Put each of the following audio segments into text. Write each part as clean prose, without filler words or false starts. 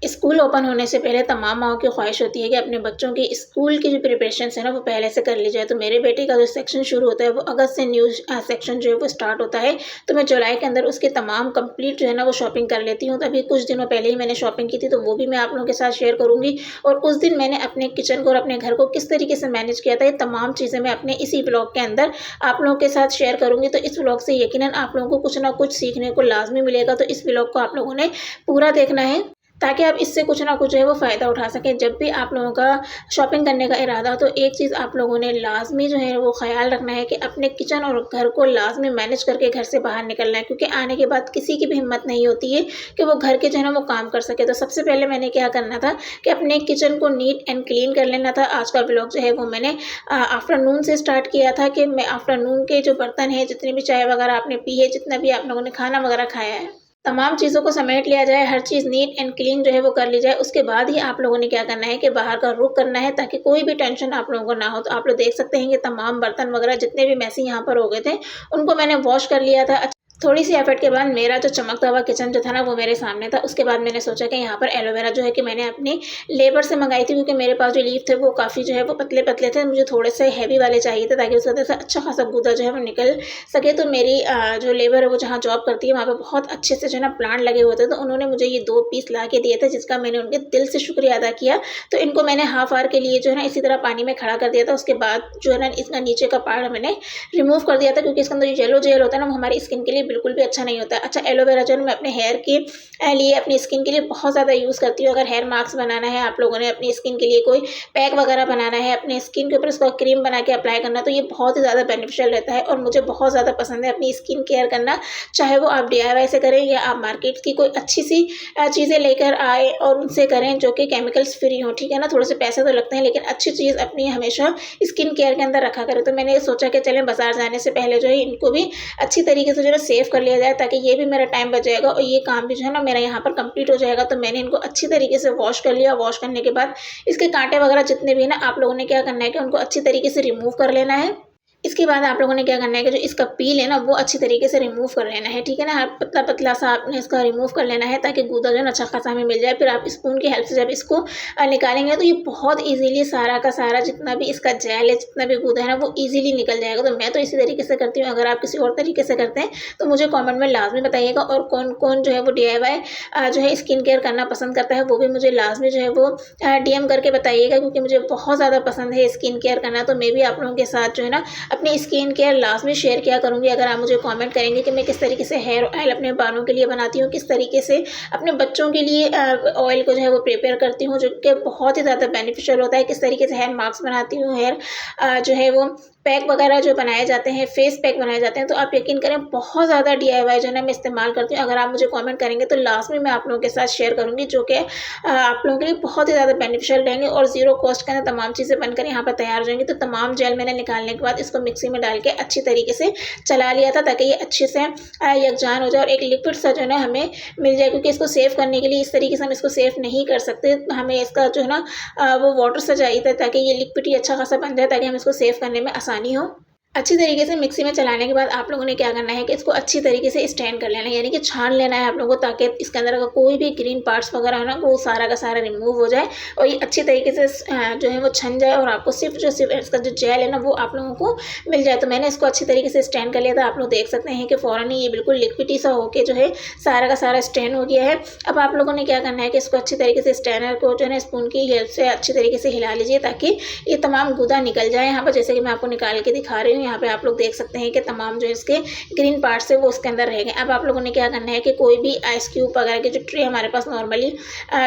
School open होने से पहले तमाम माँओं की ख्वाहिश होती है कि अपने बच्चों की स्कूल की जो प्रिपरेशंस है ना वो पहले से कर ली जाए। तो मेरे बेटे का जो सेक्शन शुरू होता है वो अगस्त से न्यू सेक्शन जो है वो स्टार्ट होता है। तो मैं जुलाई के अंदर उसकी तमाम कंप्लीट जो है ना वो शॉपिंग कर लेती हूँ। तो अभी कुछ दिनों पहले ही मैंने शॉपिंग की थी, तो वो भी मैं आप लोगों के साथ शेयर करूँगी। और उस दिन मैंने अपने किचन को और अपने घर को किस तरीके से मैनेज किया था, ये तमाम चीज़ें मैं अपने इसी ब्लॉग के अंदर आप लोगों के साथ शेयर करूँगी। तो इस ब्लॉग से यकीनन आप लोगों को कुछ ना कुछ सीखने को लाज़मी मिलेगा। तो इस ब्लॉग को आप लोगों ने पूरा देखना है, ताकि आप इससे कुछ ना कुछ जो है वो फ़ायदा उठा सकें। जब भी आप लोगों का शॉपिंग करने का इरादा हो, तो एक चीज़ आप लोगों ने लाज़मी जो है वो ख़्याल रखना है कि अपने किचन और घर को लाज़मी मैनेज करके घर से बाहर निकलना है, क्योंकि आने के बाद किसी की भी हिम्मत नहीं होती है कि वो घर के जो है ना वो काम कर सके। तो सबसे पहले मैंने क्या करना था कि अपने किचन को नीट एंड क्लीन कर लेना था। आज का व्लॉग जो है वो मैंने आफ्टरनून से स्टार्ट किया था कि मैं आफ्टरनून के जो बर्तन हैं, जितनी भी चाय वगैरह आपने पी है, जितना भी आप लोगों ने खाना वगैरह खाया है, तमाम चीज़ों को समेट लिया जाए, हर चीज़ नीट एंड क्लीन जो है वो कर ली जाए। उसके बाद ही आप लोगों ने क्या करना है कि बाहर का रुख करना है, ताकि कोई भी टेंशन आप लोगों को ना हो। तो आप लोग देख सकते हैं कि तमाम बर्तन वगैरह जितने भी मैसी यहाँ पर हो गए थे, उनको मैंने वॉश कर लिया था। थोड़ी-सी एफर्ट के बाद मेरा जो चमकता हुआ किचन जो था ना वो मेरे सामने था। उसके बाद मैंने सोचा कि यहाँ पर एलोवेरा जो है कि मैंने अपनी लेबर से मँगाई थी, क्योंकि मेरे पास जो लीफ थे वो काफ़ी जो है वो पतले-पतले थे। मुझे थोड़े से हेवी वाले चाहिए थे, ताकि उसकी वजह से अच्छा खासा गूदा जो है वो निकल सके। तो मेरी जो लेबर है वो जहाँ जॉब करती है, वहाँ पे बहुत अच्छे से जो है ना प्लांट लगे हुए थे। तो उन्होंने मुझे ये 2 पीस ला के दिए थे, जिसका मैंने उनके दिल से शुक्रिया अदा किया। तो इनको मैंने हाफ ऑवर के लिए जो है ना इसी तरह पानी में खड़ा कर दिया था। उसके बाद जो है ना इसका नीचे का पार्ट मैंने रिमूव कर दिया था, क्योंकि इसके अंदर जो येलो जेल होता है ना वो हमारी स्किन के लिए बिल्कुल भी अच्छा नहीं होता है। अच्छा, एलोवेरा जो है मैं अपने हेयर के लिए, अपनी स्किन के लिए बहुत ज़्यादा यूज़ करती हूँ। अगर हेयर मास्क बनाना है आप लोगों ने, अपनी स्किन के लिए कोई पैक वगैरह बनाना है, अपने स्किन के ऊपर इसको क्रीम बना के अप्लाई करना, तो ये बहुत ही ज़्यादा बेनिफिशियल रहता है और मुझे बहुत ज़्यादा पसंद है अपनी स्किन केयर करना। चाहे वो आप डीआईवाई से करें या आप मार्केट की कोई अच्छी सी चीज़ें लेकर आए और उनसे करें जो कि केमिकल्स फ्री हों, ठीक है ना? थोड़े से पैसे तो लगते हैं, लेकिन अच्छी चीज़ अपनी हमेशा स्किन केयर के अंदर रखा करें। तो मैंने सोचा कि चलें बाज़ार जाने से पहले जो है इनको भी अच्छी तरीके से जो है सेव कर लिया जाए, ताकि ये भी मेरा टाइम बच जाएगा और ये काम भी जो है ना मेरा यहाँ पर कंप्लीट हो जाएगा। तो मैंने इनको अच्छी तरीके से वॉश कर लिया। वॉश करने के बाद इसके कांटे वगैरह जितने भी हैं ना, आप लोगों ने क्या करना है कि उनको अच्छी तरीके से रिमूव कर लेना है। इसके बाद आप लोगों ने क्या करना है कि जो इसका पील है ना वो अच्छी तरीके से रिमूव कर लेना है, ठीक है ना? पतला-पतला सा आपने इसका रिमूव कर लेना है, ताकि गूदा जो है ना अच्छा खासा हमें मिल जाए। फिर आप स्पून की हेल्प से जब इसको निकालेंगे, तो ये बहुत ईज़िली सारा का सारा जितना भी इसका जेल है, जितना भी गूदा है ना वो ईज़िली निकल जाएगा। तो मैं तो इसी तरीके से करती हूँ। अगर आप किसी और तरीके से करते हैं तो मुझे कमेंट में लाज़मी बताइएगा। और कौन-कौन जो है वो डीआईवाई जो है स्किन केयर करना पसंद करता है, वो भी मुझे लाज़मी जो है वो डीएम करके बताइएगा, क्योंकि मुझे बहुत ज़्यादा पसंद है स्किन केयर करना। तो मैं भी आप लोगों के साथ जो है ना अपनी स्किन केयर लास्ट में शेयर किया करूँगी। अगर आप मुझे कमेंट करेंगे कि मैं किस तरीके से हेयर ऑयल अपने बालों के लिए बनाती हूँ, किस तरीके से अपने बच्चों के लिए ऑयल को जो है वो प्रिपेयर करती हूँ, जो कि बहुत ही ज़्यादा बेनिफिशियल होता है, किस तरीके से हेयर मास्क बनाती हूँ, हेयर जो है वो पैक वगैरह जो बनाए जाते हैं, फेस पैक बनाए जाते हैं, तो आप यकीन करें बहुत ज़्यादा डीआईवाई जो है ना मैं इस्तेमाल करती हूँ। अगर आप मुझे कमेंट करेंगे तो लास्ट में मैं आप लोगों के साथ शेयर करूँगी, जो कि आप लोगों के लिए बहुत ही ज़्यादा बेनिफिशियल रहेंगे और ज़ीरो कॉस्ट के अंदर तमाम चीज़ें बनकर यहाँ पर तैयार हो जाएँगी। तो तमाम जेल मैंने निकालने के बाद इसको मिक्सी में डाल के अच्छी तरीके से चला लिया था, ताकि ये अच्छे से यकजान हो जाए और एक लिक्विड सा जो है ना हमें मिल जाए, क्योंकि इसको सेव करने के लिए इस तरीके से हम इसको सेव नहीं कर सकते। हमें इसका जो है ना वो वाटर सा चाहिए था, ताकि ये लिक्विड ही अच्छा खासा बन जाए, ताकि हम इसको सेव करने में आसानी हो। अच्छी तरीके से मिक्सी में चलाने के बाद आप लोगों ने क्या करना है कि इसको अच्छी तरीके से स्ट्रेन कर लेना है, यानी कि छान लेना है आप लोगों को, ताकि इसके अंदर का कोई भी ग्रीन पार्ट्स वगैरह है ना वो सारा का सारा रिमूव हो जाए और ये अच्छी तरीके से जो है वो छन जाए और आपको सिर्फ इसका जो जेल है ना वो आप लोगों को मिल जाए। तो मैंने इसको अच्छी तरीके से स्ट्रेन कर लिया था। आप लोग देख सकते हैं कि फ़ौरन ही ये बिल्कुल लिक्विडी सा होके जो है सारा का सारा स्ट्रेन हो गया है। अब आप लोगों ने क्या करना है कि इसको अच्छी तरीके से स्ट्रेनर को जो है ना स्पून की हेल्प से अच्छी तरीके से हिला लीजिए, ताकि ये तमाम गूदा निकल जाए। यहाँ पर जैसे कि मैं आपको निकाल के दिखा रही हूँ, यहाँ पे आप लोग देख सकते हैं कि तमाम जो इसके ग्रीन पार्ट्स है वो उसके अंदर रह गए। अब आप लोगों ने क्या करना है कि कोई भी आइस क्यूब वगैरह की जो ट्रे हमारे पास नॉर्मली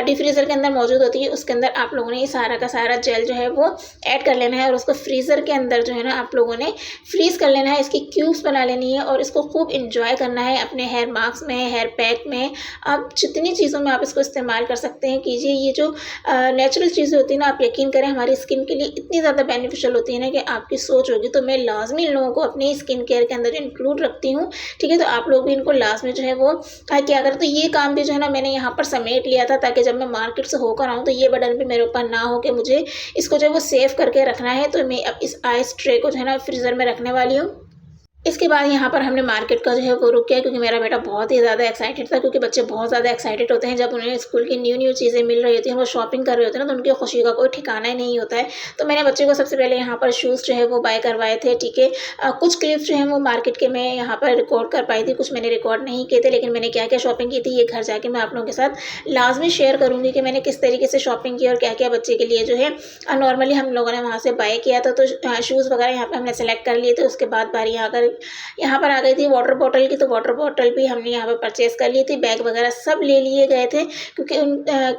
डीप फ्रीजर के अंदर मौजूद होती है, उसके अंदर आप लोगों ने ये सारा का सारा जेल जो है वो ऐड कर लेना है और उसको फ्रीज़र के अंदर जो है ना आप लोगों ने फ्रीज़ कर लेना है। इसकी क्यूब्स बना लेनी है और इसको खूब इंजॉय करना है अपने हेयर मास्क में, हेयर पैक में, आप जितनी चीज़ों में आप इसको इस्तेमाल कर सकते हैं कीजिए। ये जो नेचुरल चीज़ें होती हैं ना, आप यकीन करें हमारी स्किन के लिए इतनी ज़्यादा बेनिफिशियल होती है ना कि आपकी सोच होगी। तो मैं लाजमी इन लोगों को अपनी स्किन केयर के अंदर इंक्लूड रखती हूँ, ठीक है? तो आप लोग भी इनको लास्ट में जो है वो क्या करें। तो ये काम भी जो है ना मैंने यहाँ पर समेट लिया था, ताकि जब मैं मार्केट से होकर आऊँ तो ये बर्डन भी मेरे ऊपर ना हो कि मुझे इसको जो है वो सेव करके रखना है। तो मैं अब इस आइस ट्रे को जो है ना फ्रीज़र में रखने वाली हूँ। इसके बाद यहाँ पर हमने मार्केट का जो है वो रुक किया क्योंकि मेरा बेटा बहुत ही ज़्यादा एक्साइटेड था क्योंकि बच्चे बहुत ज़्यादा एक्साइटेड होते हैं जब उन्हें स्कूल की न्यू-न्यू चीज़ें मिल रही होती हैं, वो शॉपिंग कर रहे होते हैं ना, तो उनकी खुशी का कोई ठिकाना ही नहीं होता है। तो मैंने बच्चे को सबसे पहले यहाँ पर शूज़ जो है वो बाय करवाए थे, ठीक है। कुछ क्लिप्स जो हैं वो मार्केट के मैं यहाँ पर रिकॉर्ड कर पाई थी, कुछ मैंने रिकॉर्ड नहीं किए थे, लेकिन मैंने क्या-क्या शॉपिंग की थी ये घर जाके मैं आप लोगों के साथ लाज़मी शेयर करूँगी कि मैंने किस तरीके से शॉपिंग की और क्या-क्या बच्चे के लिए जो है नॉर्मली हम लोगों ने वहाँ से बाय किया था। तो शूज़ वगैरह यहाँ पे हमने सेलेक्ट कर लिए थे। उसके बाद बारी यहाँ पर आ गई थी वाटर बॉटल की, तो वाटर बॉटल भी हमने यहाँ पर परचेज़ कर ली थी। बैग वगैरह सब ले लिए गए थे क्योंकि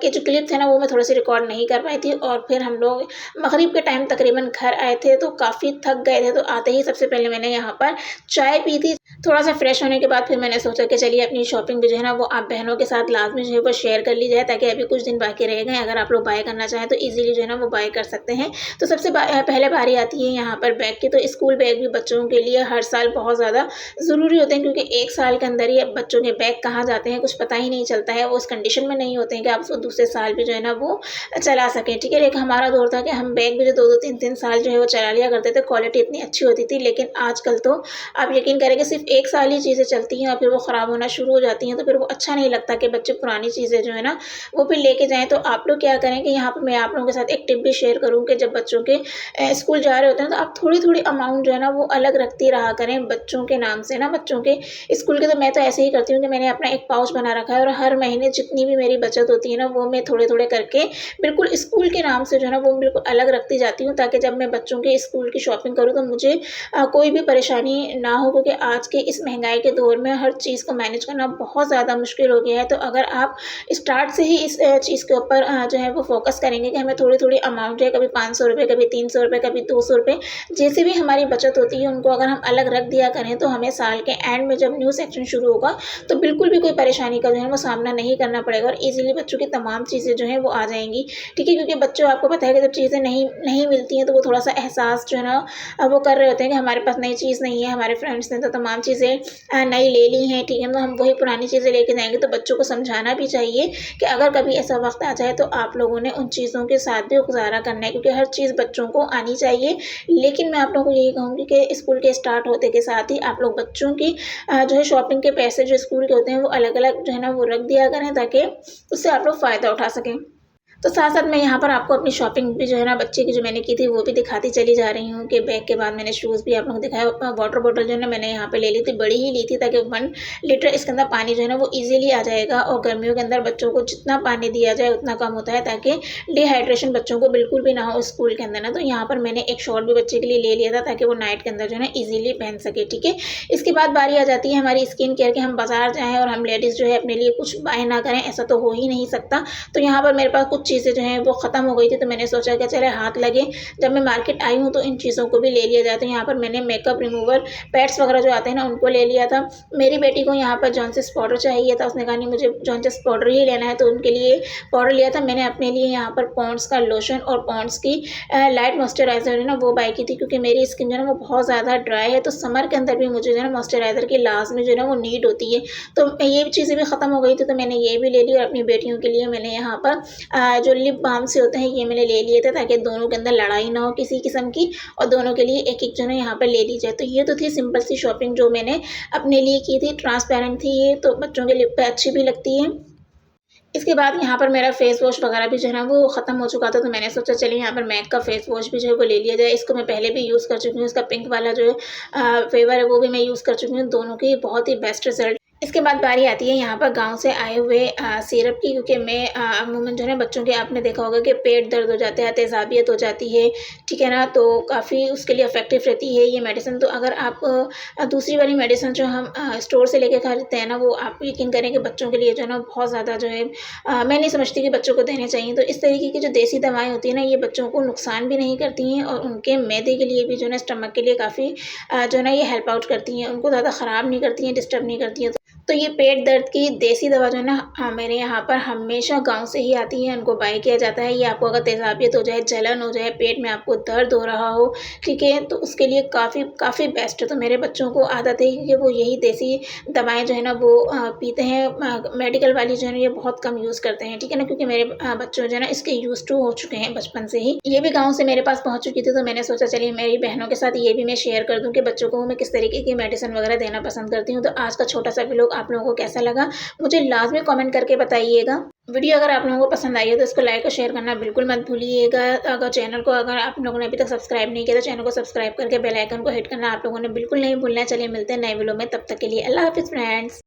के जो क्लिप थे ना वो मैं थोड़े-से रिकॉर्ड नहीं कर पाई थी और फिर हम लोग मगरिब के टाइम तकरीबन घर आए थे तो काफ़ी थक गए थे। तो आते ही सबसे पहले मैंने यहाँ पर चाय पी थी। थोड़ा-सा फ्रेश होने के बाद फिर मैंने सोचा कि चलिए अपनी शॉपिंग भी जो है ना वो आप बहनों के साथ लाज़मी जो है वो शेयर कर ली जाए ताकि अभी कुछ दिन बाकी रह गए हैं। अगर आप लोग बाय करना चाहें तो ईज़िली जो है ना वो बाय कर सकते हैं। तो सबसे पहले बारी आती है यहाँ पर बैग की। तो स्कूल बैग भी बच्चों के लिए हर साल बहुत ज़्यादा ज़रूरी होते हैं क्योंकि 1 साल के अंदर ही अब बच्चों के बैग कहाँ जाते हैं कुछ पता ही नहीं चलता है। वो उस कंडीशन में नहीं होते हैं कि आप उसको दूसरे साल भी जो है ना वो चला सकें, ठीक है। एक हमारा दौर था कि हम बैग भी जो 2-2 3-3 साल जो है वो चला लिया करते थे, क्वालिटी इतनी अच्छी होती थी। लेकिन आजकल तो आप यकीन करें कि सिर्फ़ 1 साल ही चीज़ें चलती हैं और फिर वो ख़राब होना शुरू हो जाती हैं, तो फिर वो अच्छा नहीं लगता कि बच्चे पुरानी चीज़ें जो है ना वो फिर लेके जाएँ। तो आप लोग क्या करें कि यहाँ पे मैं आप लोगों के साथ एक टिप भी शेयर करूँ कि जब बच्चों के स्कूल जा रहे होते हैं तो आप थोड़ी-थोड़ी अमाउंट जो है ना वो अलग रखती रहा करें बच्चों के नाम से ना, बच्चों के स्कूल के। तो मैं तो ऐसे ही करती हूँ कि मैंने अपना एक पाउच बना रखा है और हर महीने जितनी भी मेरी बचत होती है ना वो मैं थोड़े-थोड़े करके बिल्कुल स्कूल के नाम से जो है ना वो बिल्कुल अलग रखती जाती हूँ ताकि जब मैं बच्चों के स्कूल की शॉपिंग करूँ तो मुझे कोई भी परेशानी ना हो क्योंकि आज के इस महँगाई के दौर में हर चीज़ को मैनेज करना बहुत ज़्यादा मुश्किल हो गया है। तो अगर आप स्टार्ट से ही इस चीज़ के ऊपर जो है वो फ़ोकस करेंगे कि हमें थोड़ी-थोड़ी अमाउंट जो है कभी ₹500 कभी ₹300 कभी ₹200 जैसे भी हमारी बचत होती है उनको अगर हम अलग रख दिया करें तो हमें साल के एंड में जब न्यू सेक्शन शुरू होगा तो बिल्कुल भी कोई परेशानी का जो है वो सामना नहीं करना पड़ेगा और ईज़िली बच्चों की तमाम चीज़ें जो हैं वो आ जाएँगी, ठीक है। क्योंकि बच्चों आपको पता है कि जब चीज़ें नहीं नहीं मिलती हैं तो वो थोड़ा-सा एहसास जो है ना वो कर रहे होते हैं कि हमारे पास नई चीज़ नहीं है, हमारे फ्रेंड्स ने तो तमाम चीज़ें नई ले ली हैं, ठीक है। तो हम वही पुरानी चीज़ें लेके जाएँगे। तो बच्चों को समझाना भी चाहिए कि अगर कभी ऐसा वक़्त आ जाए तो आप लोगों ने उन चीज़ों के साथ भी गुज़ारा करना है क्योंकि हर चीज़ बच्चों को आनी चाहिए। लेकिन मैं आप लोगों को यही कहूँगी कि स्कूल के स्टार्ट होते के साथ ही आप लोग बच्चों की जो है शॉपिंग के पैसे जो स्कूल के होते हैं वो अलग-अलग जो है ना वो रख दिया करें ताकि उससे आप लोग फ़ायदा उठा सकें। तो साथ-साथ मैं यहाँ पर आपको अपनी शॉपिंग भी जो है ना बच्चे की जो मैंने की थी वो भी दिखाती चली जा रही हूँ कि बैग के बाद मैंने शूज़ भी आप लोगों को दिखाया। वाटर बॉटल जो है ना मैंने यहाँ पे ले ली थी, बड़ी ही ली थी ताकि 1 लीटर इसके अंदर पानी जो है ना वो ईज़िली आ जाएगा और गर्मियों के अंदर बच्चों को जितना पानी दिया जाए उतना कम होता है ताकि डिहाइड्रेशन बच्चों को बिल्कुल भी ना हो स्कूल के अंदर ना। तो यहाँ पर मैंने एक शॉर्ट भी बच्चे के लिए ले लिया था ताकि वो नाइट के अंदर जो है ना ईज़िली पहन सके, ठीक है। इसके बाद बारी आ जाती है हमारी स्किन केयर की। हम बाज़ार जाएँ और हम लेडीज़ जो है अपने लिए कुछ बाय ना करें, ऐसा तो हो ही नहीं सकता। तो यहाँ पर मेरे पास कुछ चीज़ें जो हैं वो ख़त्म हो गई थी तो मैंने सोचा कि चले हाथ लगे, जब मैं मार्केट आई हूँ तो इन चीज़ों को भी ले लिया जाए। तो यहाँ पर मैंने मेकअप रिमूवर पैड्स वगैरह जो आते हैं ना उनको ले लिया था। मेरी बेटी को यहाँ पर जॉनसन्स पाउडर चाहिए था, उसने कहा नहीं मुझे जॉनसन्स पाउडर ही लेना है तो उनके लिए पाउडर लिया था। मैंने अपने लिए यहाँ पर पॉन्ड्स का लोशन और पॉन्ड्स की लाइट मॉइस्चराइज़र है ना वो बाय की थी क्योंकि मेरी स्किन जो है ना वो बहुत ज़्यादा ड्राई है, तो समर के अंदर भी मुझे जो है ना मॉइस्चराइज़र की लाज़मी जो है ना वो नीड होती है। तो ये चीज़ें भी ख़त्म हो गई थी तो मैंने ये भी ले ली और अपनी बेटियों के लिए मैंने यहाँ पर जो लिप बाम से होते हैं ये मैंने ले लिए थे ताकि दोनों के अंदर लड़ाई ना हो किसी किस्म की और दोनों के लिए एक-एक जो है यहाँ पे ले ली जाए। तो ये तो थी सिंपल सी शॉपिंग जो मैंने अपने लिए की थी, ट्रांसपेरेंट थी ये, तो बच्चों के लिप पे अच्छी भी लगती है। इसके बाद यहाँ पर मेरा फेस वॉश वगैरह भी जो है ना वो ख़त्म हो चुका था तो मैंने सोचा चलिए यहाँ पर मैक का फेस वॉश भी जो है वो ले लिया जाए। इसको मैं पहले भी यूज़ कर चुकी हूँ, इसका पिंक वाला जो फ्लेवर है वो भी मैं यूज़ कर चुकी हूँ, दोनों के बहुत ही बेस्ट रिज़ल्ट। इसके बाद बारी आती है यहाँ पर गाँव से आए हुए सिरप की क्योंकि मैं अमूमन जो है ना बच्चों के आपने देखा होगा कि पेट दर्द हो जाता है, तेज़ाबियत हो जाती है, ठीक है ना? तो काफ़ी उसके लिए इफ़ेक्टिव रहती है ये मेडिसिन। तो अगर आप दूसरी वाली मेडिसिन जो हम स्टोर से लेके खरीदते हैं ना वो आप यकीन करें कि बच्चों के लिए जो है ना बहुत ज़्यादा जो है मैं नहीं समझती कि बच्चों को देने चाहिए। तो इस तरीके की जो देसी दवाएँ होती हैं ना ये बच्चों को नुकसान भी नहीं करती हैं और उनके मैदे के लिए भी जो है ना स्टमक के लिए काफ़ी जो है ना ये हेल्प आउट करती हैं, उनको ज़्यादा ख़राब नहीं करती हैं, डिस्टर्ब नहीं करती हैं। तो ये पेट दर्द की देसी दवा जो है ना मेरे यहाँ पर हमेशा गाँव से ही आती है, उनको बाय किया जाता है। ये आपको अगर तेज़ाबियत हो जाए, जलन हो जाए, पेट में आपको दर्द हो रहा हो, ठीक है? तो उसके लिए काफ़ी काफ़ी बेस्ट है। तो मेरे बच्चों को आदत है कि वो यही देसी दवाएँ जो है ना वो पीते हैं। मेडिकल वाली जो है ना ये बहुत कम यूज़ करते हैं, ठीक है ना? क्योंकि मेरे बच्चे जो है ना इसके यूज़्ड टू हो चुके हैं बचपन से ही। ये भी गाँव से मेरे पास पहुँच चुकी थी, तो मैंने सोचा चलिए मेरी बहनों के साथ ये भी मैं शेयर कर दूँ कि बच्चों को मैं किस तरीके की मेडिसिन वगैरह देना पसंद करती हूँ। तो आज का छोटा-सा व्लॉग आप लोगों को कैसा लगा, मुझे लाज़मी कमेंट करके बताइएगा। वीडियो अगर आप लोगों को पसंद आई हो तो इसको लाइक और शेयर करना बिल्कुल मत भूलिएगा। अगर आप लोगों ने अभी तक सब्सक्राइब नहीं किया तो चैनल को सब्सक्राइब करके बेल आइकन को हिट करना आप लोगों ने बिल्कुल नहीं भूलना है। चलिए मिलते हैं नए वीडियो में, तब तक के लिए अल्लाह हाफ़िज़ फ्रेंड्स।